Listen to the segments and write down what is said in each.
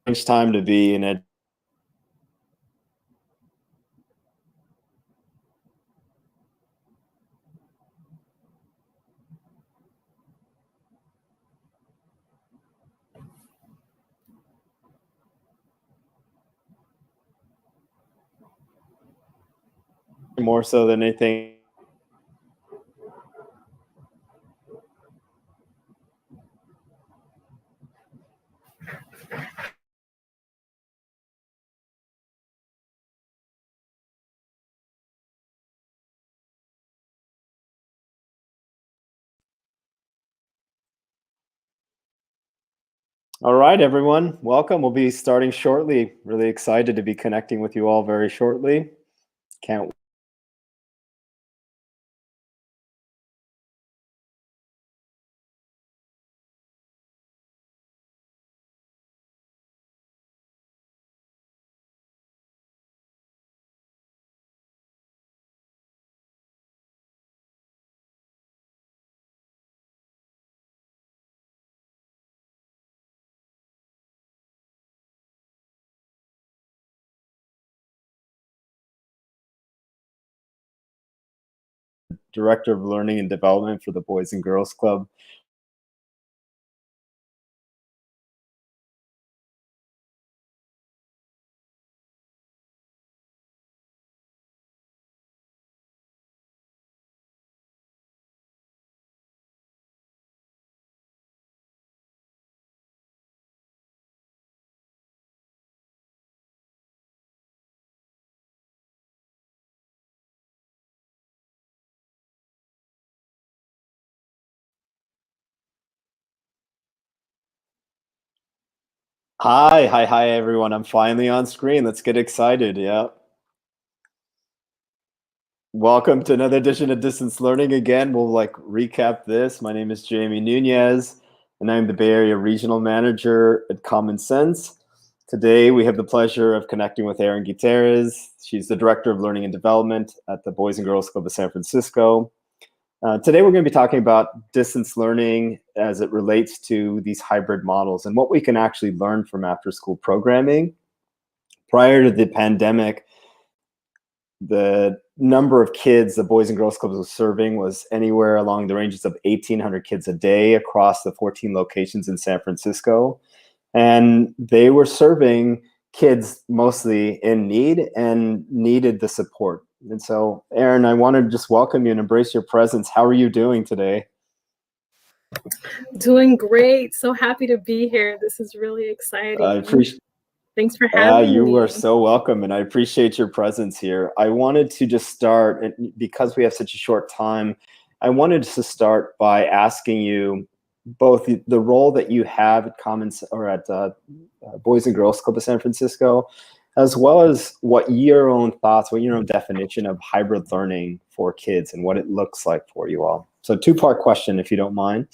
strange time to be in it. More so than anything. All right, everyone, welcome. We'll be starting shortly. Really excited to be connecting with you all very shortly. Can't Director of Learning and Development for the Boys and Girls Club. Hi, everyone. I'm finally on screen. Let's get excited. Yeah. Welcome to another edition of Distance Learning. Again, we'll recap this. My name is Jamie Nunez, and I'm the Bay Area Regional Manager at Common Sense. Today, we have the pleasure of connecting with Erin Gutiérrez. She's the Director of Learning and Development at the Boys and Girls Club of San Francisco. Today, we're going to be talking about distance learning as it relates to these hybrid models and what we can actually learn from after-school programming. Prior to the pandemic, the number of kids the Boys and Girls Clubs was serving was anywhere along the ranges of 1,800 kids a day across the 14 locations in San Francisco. And they were serving kids mostly in need and needed the support. And so, Erin, I want to just welcome you and embrace your presence. How are you doing today? Doing great. So happy to be here. This is really exciting. I appreciate. Thanks for having me. You are so welcome, and I appreciate your presence here. I wanted to just start, and because we have such a short time, I wanted to start by asking you both the role that you have at Boys and Girls Club of San Francisco, as well as what your own thoughts, what your own definition of hybrid learning for kids and what it looks like for you all. So two-part question, if you don't mind.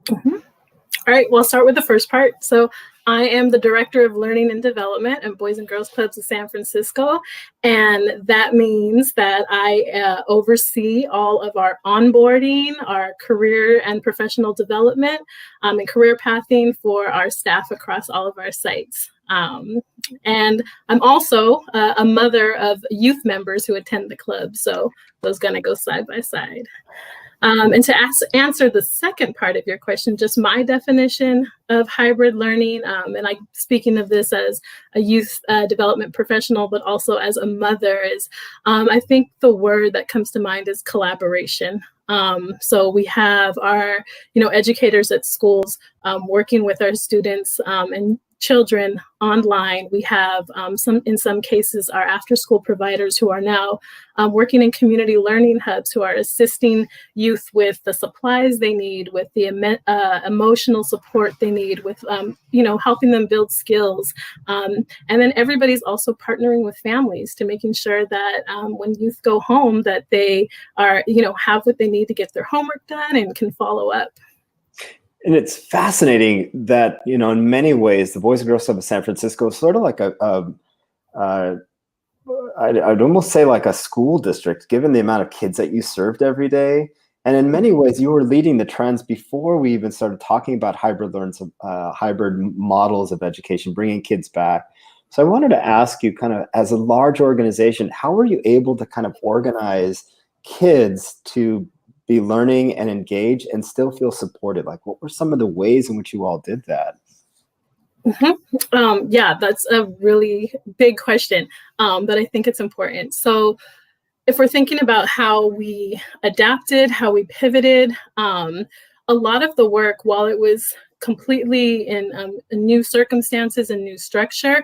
Mm-hmm. All right, well, I'll start with the first part. So I am the Director of Learning and Development at Boys and Girls Clubs of San Francisco. And that means that I oversee all of our onboarding, our career and professional development, and career pathing for our staff across all of our sites. And I'm also a mother of youth members who attend the club. So those gonna go side by side. And to answer the second part of your question, just my definition of hybrid learning, and I'm speaking of this as a youth development professional, but also as a mother, is I think the word that comes to mind is collaboration. So we have our, educators at schools working with our students and children online. We have in some cases, our after-school providers who are now working in community learning hubs, who are assisting youth with the supplies they need, with the emotional support they need, with helping them build skills. And then everybody's also partnering with families to making sure that when youth go home, that they are, have what they need to get their homework done and can follow up. And it's fascinating that, in many ways, the Boys and Girls Club of San Francisco is sort of like I'd almost say like a school district, given the amount of kids that you served every day And in many ways, you were leading the trends before we even started talking about hybrid models of education, bringing kids back. So I wanted to ask you, kind of as a large organization, how were you able to kind of organize kids to be learning and engage and still feel supported? Like, what were some of the ways in which you all did that? Yeah, that's a really big question, but I think it's important. So if we're thinking about how we adapted, how we pivoted, a lot of the work, while it was completely in new circumstances and new structure,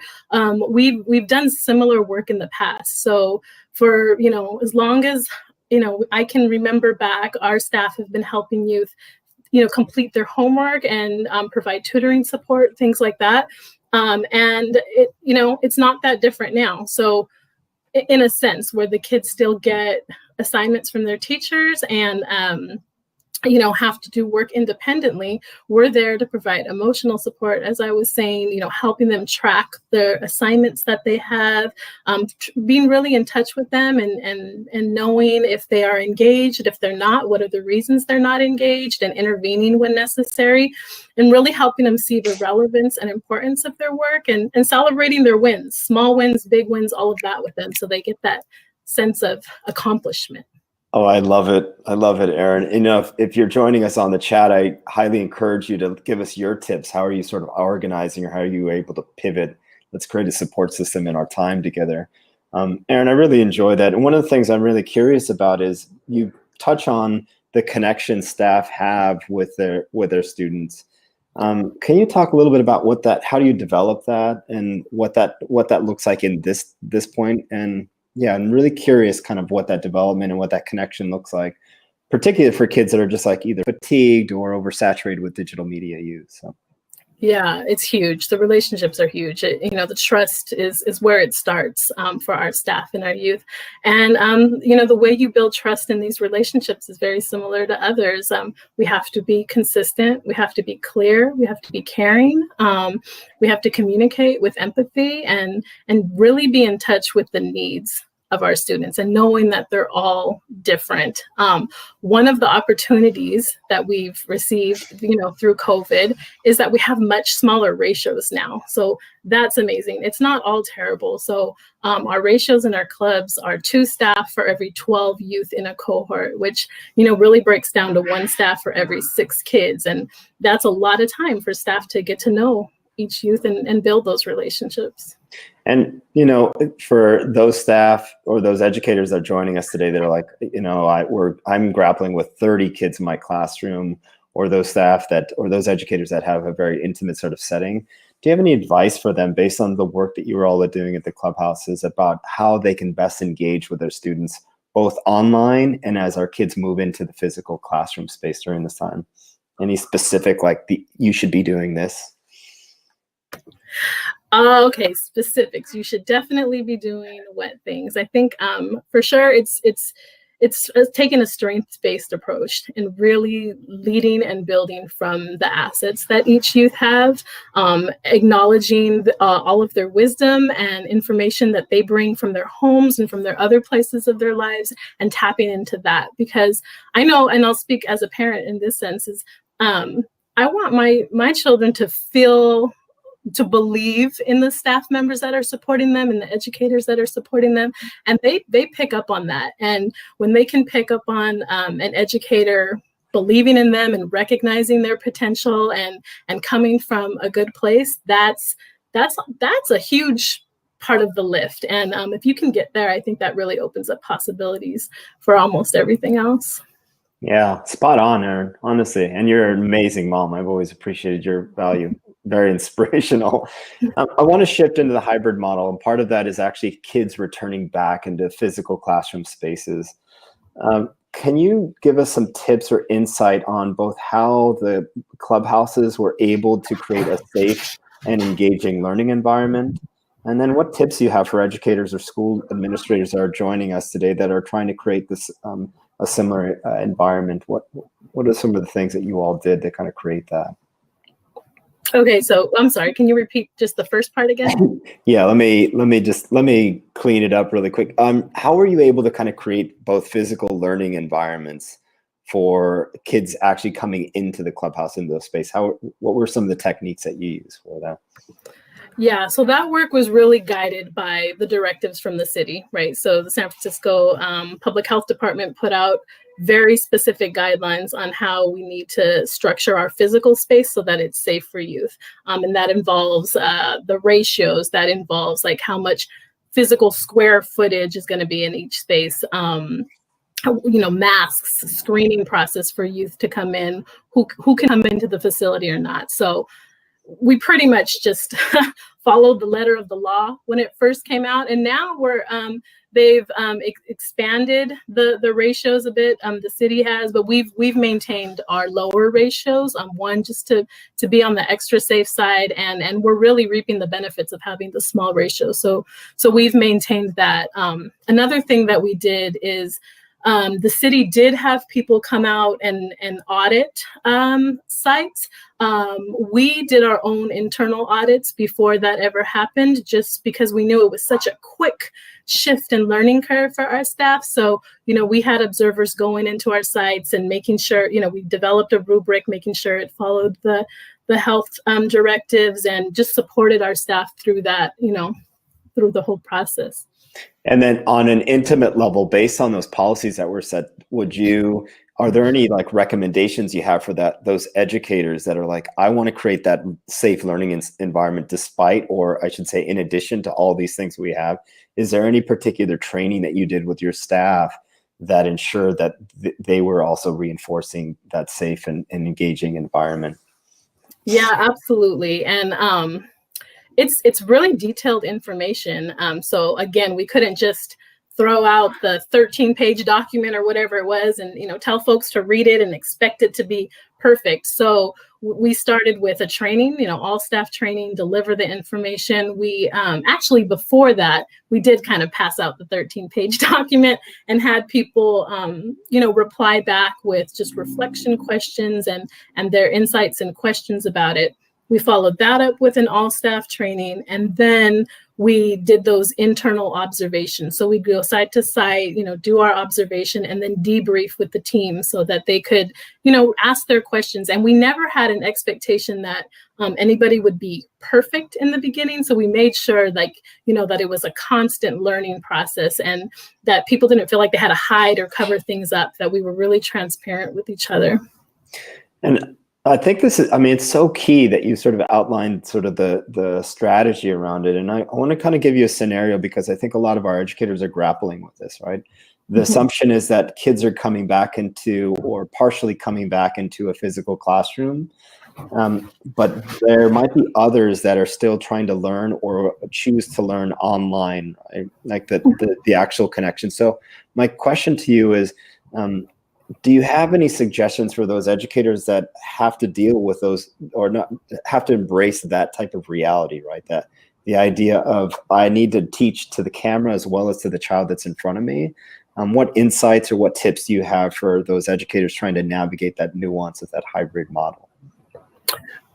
we've done similar work in the past. So for as long as I can remember back, our staff have been helping youth complete their homework and provide tutoring support, things like that. And it's not that different now. So in a sense, where the kids still get assignments from their teachers and have to do work independently, we're there to provide emotional support, as I was saying, helping them track their assignments that they have, being really in touch with them and knowing if they are engaged, if they're not, what are the reasons they're not engaged, and intervening when necessary, and really helping them see the relevance and importance of their work, and celebrating their wins, small wins, big wins, all of that with them, so they get that sense of accomplishment. Oh, I love it. I love it, Erin. If you're joining us on the chat, I highly encourage you to give us your tips. How are you sort of organizing, or how are you able to pivot? Let's create a support system in our time together. Erin, I really enjoy that. And one of the things I'm really curious about is you touch on the connection staff have with their students. Can you talk a little bit about how do you develop that, and what that looks like in this point? And yeah, I'm really curious kind of what that development and what that connection looks like, particularly for kids that are just like either fatigued or oversaturated with digital media use. So. Yeah, it's huge. The relationships are huge. The trust is where it starts for our staff and our youth. And, the way you build trust in these relationships is very similar to others. We have to be consistent. We have to be clear. We have to be caring. We have to communicate with empathy and really be in touch with the needs of our students, and knowing that they're all different. One of the opportunities that we've received, through COVID, is that we have much smaller ratios now. So that's amazing. It's not all terrible. So our ratios in our clubs are 2 staff for every 12 youth in a cohort, which, really breaks down to 1 staff for every 6 kids. And that's a lot of time for staff to get to know each youth and build those relationships. And, for those staff or those educators that are joining us today that are like, I'm grappling with 30 kids in my classroom, or those those educators that have a very intimate sort of setting, do you have any advice for them based on the work that you were all doing at the clubhouses about how they can best engage with their students, both online and as our kids move into the physical classroom space during this time? Any specific, you should be doing this? Okay, specifics. You should definitely be doing wet things. I think for sure it's taking a strengths-based approach and really leading and building from the assets that each youth have, acknowledging all of their wisdom and information that they bring from their homes and from their other places of their lives, and tapping into that. Because I know, and I'll speak as a parent in this sense, is I want my children to believe in the staff members that are supporting them and the educators that are supporting them. And they pick up on that. And when they can pick up on an educator believing in them and recognizing their potential and coming from a good place, that's a huge part of the lift. And if you can get there, I think that really opens up possibilities for almost everything else. Yeah, spot on, Erin, honestly. And you're an amazing mom. I've always appreciated your value. Very inspirational. I want to shift into the hybrid model. And part of that is actually kids returning back into physical classroom spaces. Can you give us some tips or insight on both how the clubhouses were able to create a safe and engaging learning environment? And then what tips you have for educators or school administrators that are joining us today that are trying to create this a similar environment? What are some of the things that you all did to kind of create that? Okay, so I'm sorry, can you repeat just the first part again? Yeah, let me clean it up really quick. How were you able to kind of create both physical learning environments for kids actually coming into the clubhouse, into the space? What were some of the techniques that you used for that? Yeah, so that work was really guided by the directives from the city, right? So the San Francisco Public Health Department put out very specific guidelines on how we need to structure our physical space so that it's safe for youth. And that involves the ratios, that involves like how much physical square footage is going to be in each space. Masks, screening process for youth to come in, who can come into the facility or not. So we pretty much just followed the letter of the law when it first came out, and now they've expanded the ratios a bit. The city has, but we've maintained our lower ratios. One, just to be on the extra safe side, and we're really reaping the benefits of having the small ratios. So we've maintained that. Another thing that we did is, the city did have people come out and audit sites. We did our own internal audits before that ever happened, just because we knew it was such a quick shift and learning curve for our staff. So, we had observers going into our sites and making sure, we developed a rubric, making sure it followed the health directives, and just supported our staff through that, through the whole process. And then on an intimate level, based on those policies that were set, are there any like recommendations you have for those educators that are like, I want to create that safe learning environment despite, or I should say, in addition to all these things we have? Is there any particular training that you did with your staff that ensured that they were also reinforcing that safe and engaging environment? Yeah, absolutely. And it's really detailed information. So again, we couldn't just throw out the 13-page document or whatever it was and tell folks to read it and expect it to be perfect. So we started with a training, all staff training, deliver the information. We actually, before that, we did kind of pass out the 13-page document and had people reply back with just reflection questions and their insights and questions about it. We followed that up with an all-staff training, and then we did those internal observations. So we'd go site to site, do our observation, and then debrief with the team so that they could, ask their questions. And we never had an expectation that anybody would be perfect in the beginning. So we made sure, that it was a constant learning process, and that people didn't feel like they had to hide or cover things up, that we were really transparent with each other. And I think it's so key that you sort of outlined sort of the strategy around it. And I want to kind of give you a scenario, because I think a lot of our educators are grappling with this, right? The assumption is that kids are coming back into, or partially coming back into, a physical classroom. But there might be others that are still trying to learn or choose to learn online, right? Like the actual connection. So my question to you is, do you have any suggestions for those educators that have to deal with those, or not have to embrace that type of reality, right? That the idea of, I need to teach to the camera as well as to the child that's in front of me. What insights or what tips do you have for those educators trying to navigate that nuance of that hybrid model?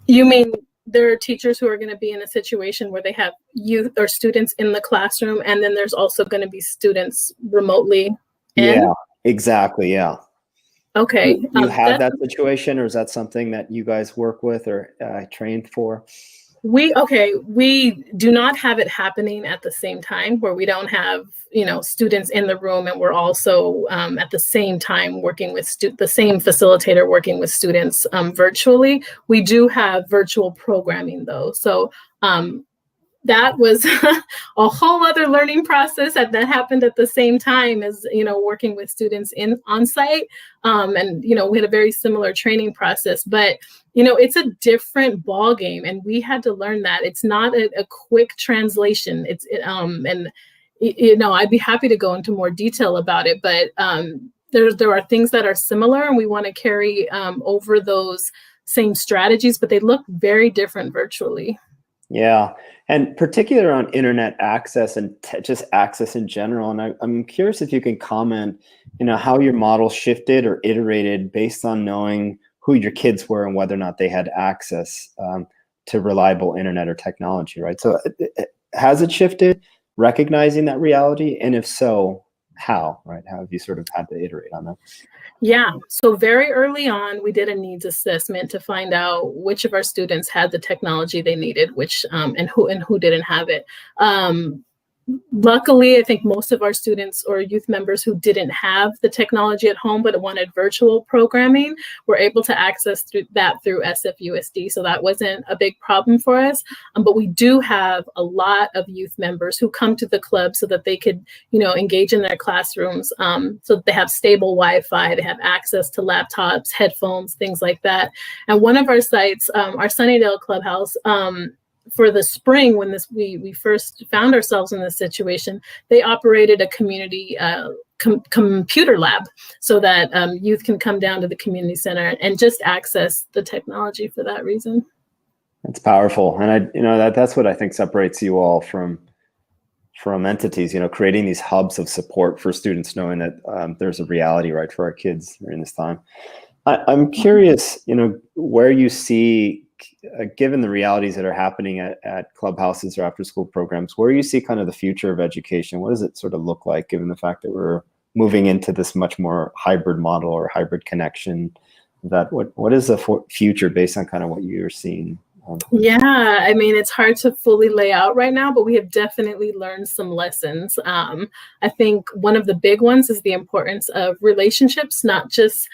You mean there are teachers who are going to be in a situation where they have youth or students in the classroom, and then there's also going to be students remotely in? Yeah, exactly. Yeah. Okay. Do you have that situation, or is that something that you guys work with or trained for? We do not have it happening at the same time, where we don't have, students in the room, and we're also at the same time working with the same facilitator working with students virtually. We do have virtual programming though. So that was a whole other learning process that happened at the same time as, working with students on site. And, we had a very similar training process, but, it's a different ball game, and we had to learn that it's not a quick translation. I'd be happy to go into more detail about it, but there are things that are similar, and we want to carry over those same strategies, but they look very different virtually. Yeah. And particularly on internet access and just access in general. And I'm curious if you can comment, how your model shifted or iterated based on knowing who your kids were and whether or not they had access to reliable internet or technology, right? So has it shifted, recognizing that reality? And if so, how, right? How have you sort of had to iterate on that? Yeah, so very early on, we did a needs assessment to find out which of our students had the technology they needed, which and who didn't have it. Luckily, I think most of our students or youth members who didn't have the technology at home but wanted virtual programming were able to access through SFUSD. So that wasn't a big problem for us. But we do have a lot of youth members who come to the club so that they could, engage in their classrooms, so that they have stable Wi-Fi, they have access to laptops, headphones, things like that. And one of our sites, our Sunnydale Clubhouse, for the spring, when we first found ourselves in this situation, they operated a community computer lab so that youth can come down to the community center and just access the technology for that reason. That's powerful, and that's what I think separates you all from entities. Creating these hubs of support for students, knowing that there's a reality, right, for our kids during this time. I'm curious, where you see, given the realities that are happening at clubhouses or after school programs, where you see kind of the future of education. What does it sort of look like, given the fact that we're moving into this much more hybrid model or hybrid connection? What is the future based on kind of what you're seeing? Yeah, I mean, it's hard to fully lay out right now, but we have definitely learned some lessons. I think one of the big ones is the importance of relationships, not just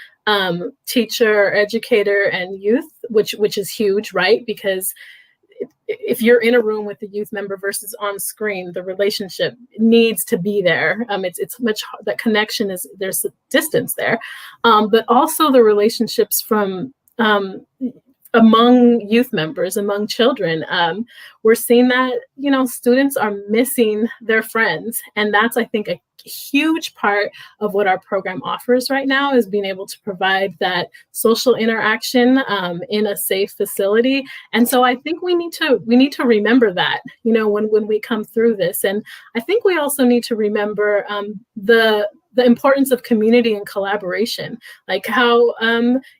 teacher, educator, and youth, which is huge, right? Because if you're in a room with a youth member versus on screen, the relationship needs to be there. It's much, that connection is, there's a distance there, but also the relationships from among youth members, among children. We're seeing that, students are missing their friends. And that's, I think, a huge part of what our program offers right now, is being able to provide that social interaction in a safe facility. And so I think we need to remember that, when we come through this. And I think we also need to remember the importance of community and collaboration, like how,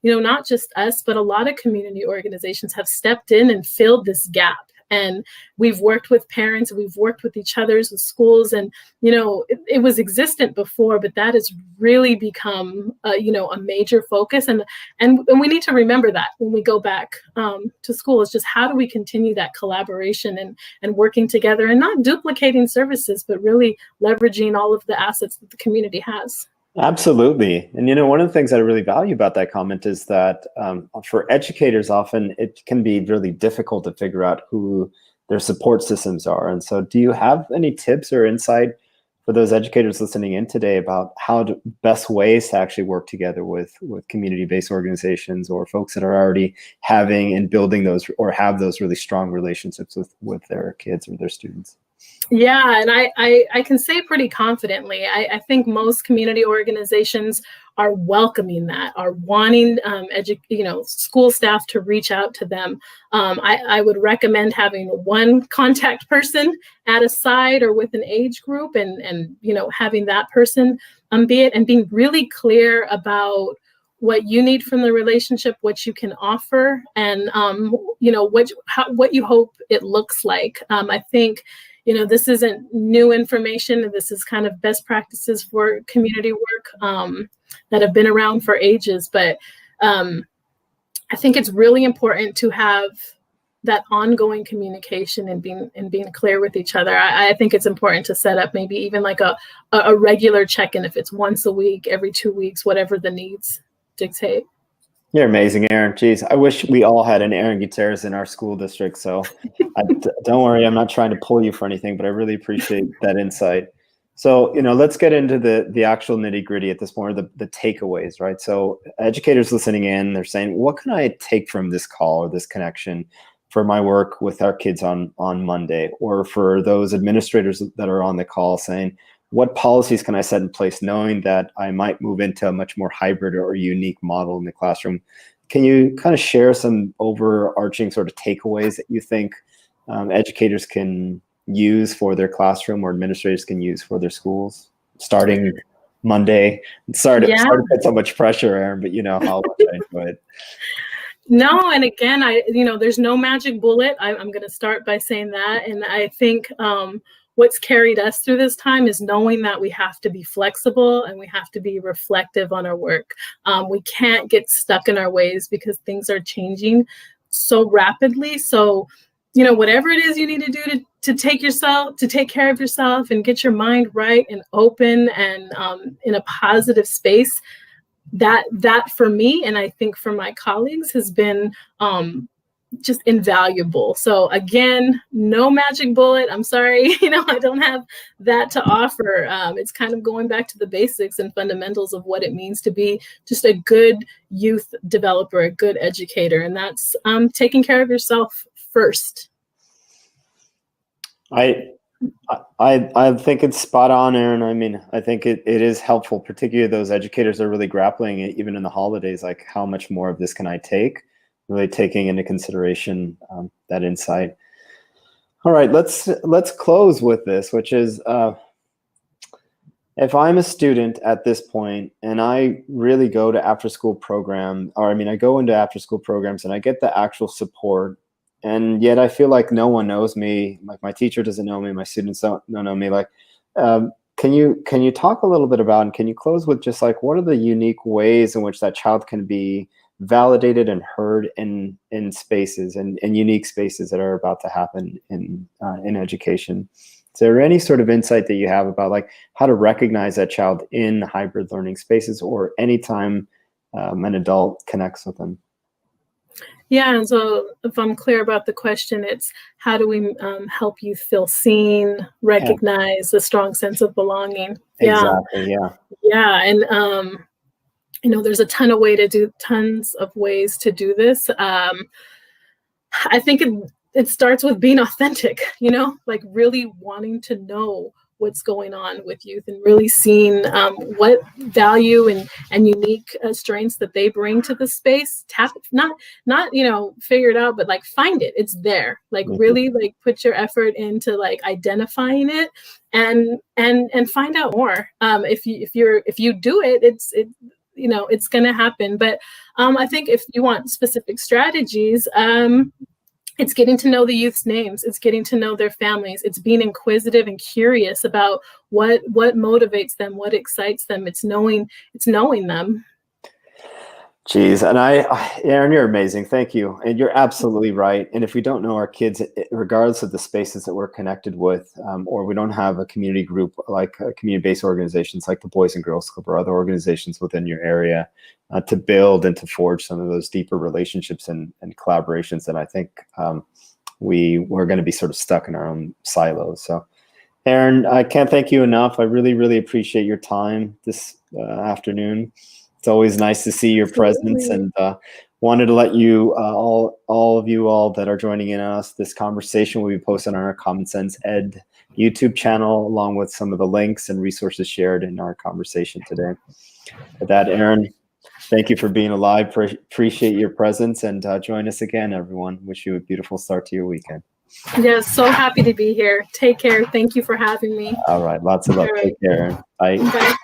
not just us, but a lot of community organizations have stepped in and filled this gap. And we've worked with parents, we've worked with each other's with schools, and it was existent before, but that has really become a major focus. And we need to remember that when we go back to school. It's just, how do we continue that collaboration and working together, and not duplicating services, but really leveraging all of the assets that the community has. Absolutely. And one of the things that I really value about that comment is that for educators, often it can be really difficult to figure out who their support systems are. And so do you have any tips or insight for those educators listening in today about best ways to actually work together with community-based organizations, or folks that are already having and building those, or have those really strong relationships with their kids or their students? Yeah, and I can say pretty confidently, I think most community organizations are welcoming that, are wanting school staff to reach out to them. I would recommend having one contact person at a site or with an age group, and having that person be it, and being really clear about what you need from the relationship, what you can offer, and what you hope it looks like. I think this isn't new information. This is kind of best practices for community work that have been around for ages. But I think it's really important to have that ongoing communication and being clear with each other. I think it's important to set up maybe even like a regular check-in, if it's once a week, every 2 weeks, whatever the needs dictate. You're amazing, Erin. Geez, I wish we all had an Erin Gutiérrez in our school district. So don't worry, I'm not trying to pull you for anything, but I really appreciate that insight. So, let's get into the actual nitty gritty at this point, the takeaways, right? So educators listening in, they're saying, what can I take from this call or this connection for my work with our kids on Monday? Or for those administrators that are on the call, saying, what policies can I set in place, knowing that I might move into a much more hybrid or unique model in the classroom? Can you kind of share some overarching sort of takeaways that you think educators can use for their classroom, or administrators can use for their schools starting Monday? Sorry to put so much pressure, Erin, but how much I enjoy it. No, and again, there's no magic bullet. I'm going to start by saying that. And I think what's carried us through this time is knowing that we have to be flexible and we have to be reflective on our work. We can't get stuck in our ways because things are changing so rapidly. So, whatever it is you need to do to take care of yourself and get your mind right and open and in a positive space, that for me, and I think for my colleagues, has been just invaluable. So again, no magic bullet. I'm sorry, I don't have that to offer. It's kind of going back to the basics and fundamentals of what it means to be just a good youth developer, a good educator. And that's taking care of yourself first. I think it's spot on, Erin. I mean, I think it is helpful, particularly those educators are really grappling it, even in the holidays, like how much more of this can I take? Really taking into consideration that insight. All right, let's close with this, which is if I'm a student at this point and I really go to after-school program, I go into after-school programs and I get the actual support, and yet I feel like no one knows me, like my teacher doesn't know me, my students don't know me. Like, can you talk a little bit about, and can you close with just like, what are the unique ways in which that child can be validated and heard in spaces and unique spaces that are about to happen in education? Is there any sort of insight that you have about like how to recognize that child in hybrid learning spaces or anytime an adult connects with them? Yeah, and so if I'm clear about the question, it's how do we help you feel seen, recognize the strong sense of belonging? Exactly, yeah. Yeah, and there's tons of ways to do this. I think it starts with being authentic, like really wanting to know what's going on with youth and really seeing what value and unique strengths that they bring to the space. Not figure it out, but like find it. It's there. Like really like put your effort into like identifying it and find out more. If you do it, it's going to happen. But I think if you want specific strategies, it's getting to know the youth's names. It's getting to know their families. It's being inquisitive and curious about what motivates them, what excites them. It's knowing them. Geez, and Erin, you're amazing. Thank you. And you're absolutely right. And if we don't know our kids, regardless of the spaces that we're connected with, or we don't have a community group like community-based organizations like the Boys and Girls Club or other organizations within your area to build and to forge some of those deeper relationships and collaborations, then I think we're going to be sort of stuck in our own silos. So, Erin, I can't thank you enough. I really, really appreciate your time this afternoon. It's always nice to see your presence, and wanted to let you, all of you that are joining in us, this conversation will be posted on our Common Sense Ed YouTube channel, along with some of the links and resources shared in our conversation today. With that, Erin, thank you for being alive. Appreciate your presence, and join us again, everyone. Wish you a beautiful start to your weekend. Yes, so happy to be here. Take care. Thank you for having me. All right, lots of love. Take care. Bye. Bye.